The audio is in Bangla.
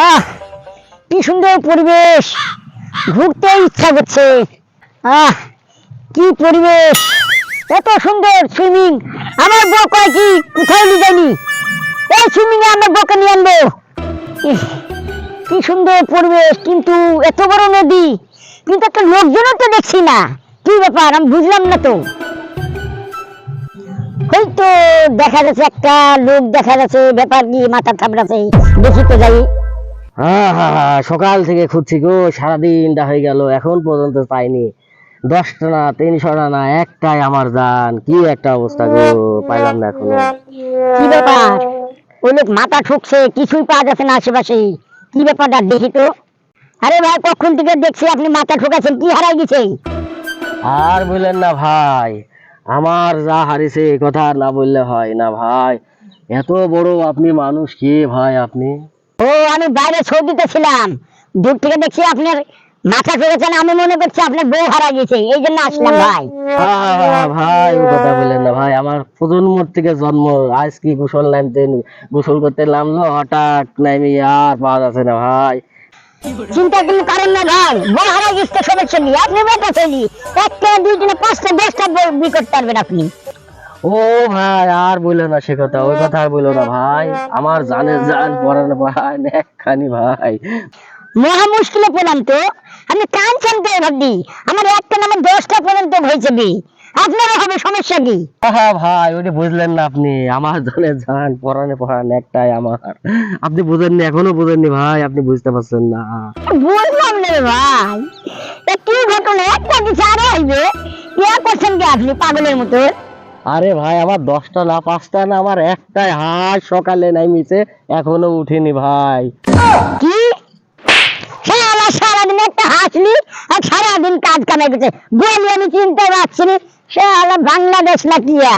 আহ, কি সুন্দর পরিবেশ, ঘুরতে ইচ্ছা করছে। আহ, কি পরিবেশ, এত সুন্দর সুইমিং। আমার বউ কয় কি কোথায় নিয়ে যায়নি, এই সুইমিং এ আমার বউকে নিয়ে আনবো। ইহ, কি সুন্দর পরিবেশ, কিন্তু এত বড় নদী, কিন্তু একটা লোকজনও তো দেখছি না। কি ব্যাপার আমি বুঝলাম না তো। হয়তো দেখা যাচ্ছে একটা লোক দেখা যাচ্ছে, ব্যাপার কি মাথা থাবড়াছে, দেখি তো যাই। হ্যাঁ হ্যাঁ হ্যাঁ, সকাল থেকে খুঁজছি গো, সারাদিনটা হয়ে গেল, এখন পর্যন্ত পাইনি। 10টা না, 300টা না, একটাই আমার জান, কি একটা অবস্থা গো, পাইলাম না এখনো। কি ব্যাপার, ওই লোক মাথা ঠুকছে, কিছুই পাওয়া যাচ্ছে না আশেপাশে। কি ব্যাপারটা দেখি তো। আরে ভাই, কখন থেকে দেখছি আপনি মাথা ঠুকাচ্ছেন, কি হারাই গেছে? আর বললেন না ভাই, আমার যা হারিয়েছে এ কথা আর না বললে হয় না ভাই। এত বড় আপনি মানুষ, কে ভাই আপনি? ও, আমি বাইরে সৌদিতে ছিলাম, দূর থেকে দেখছি আপনার মাথা ঠুকেছেন, আমি মনে করছি আপনার বউ হারা গেছে, এই জন্য আসলাম ভাই। ভাই ও কথা বললেন না ভাই, আমার প্রজন্মর থেকে জন্ম, আজ কি গোসল নামতে, গোসল করতে নামলো, হঠাৎ নামি আর পাওয়া যাচ্ছে না ভাই। চিন্তা কোনো কারণ না ভাই, বউ হারা গেছে সমস্যা নেই, আপনি বেটা ছেলে, একটা দুইজনে 5টা 10টা বিয়ে করতে পারবেন আপনি। ও ভাই, আর বললো না সে কথা, ওই কথা আর বললো না ভাই, আমার জানের জান পরানো ভাই একখানি ভাই। মহা মুশকিলে পড়লাম তো, আমি কাঁদছেন তো ভাবি, আমার একটা নামে 10টা পর্যন্ত হয়েছে বি, আপনারও হবে, সমস্যা কি? হ্যাঁ ভাই, ওটা বুঝলেন না আপনি, আমার জানের জান পরানে পরান একটাই আমার। আপনি বুঝেননি, এখনো বুঝেননি ভাই, আপনি বুঝতে পারছেন না। বুঝলাম না রে ভাই, এ কি ঘটনা, একটা কিছু আরো হইবে, ইয়া করছেন কি আপনি পাগলের মতো? আরে ভাই, আমার 10টা না 5টা না, আমার একটাই হাঁস সকালে নামিছে, এখনো উঠিনি ভাই। কি সারাদিন একটা হাসলি আর সারাদিন কাজ কামাই করছে, বলি আমি চিনতে পারছি না, সে বাংলাদেশ না কিয়া।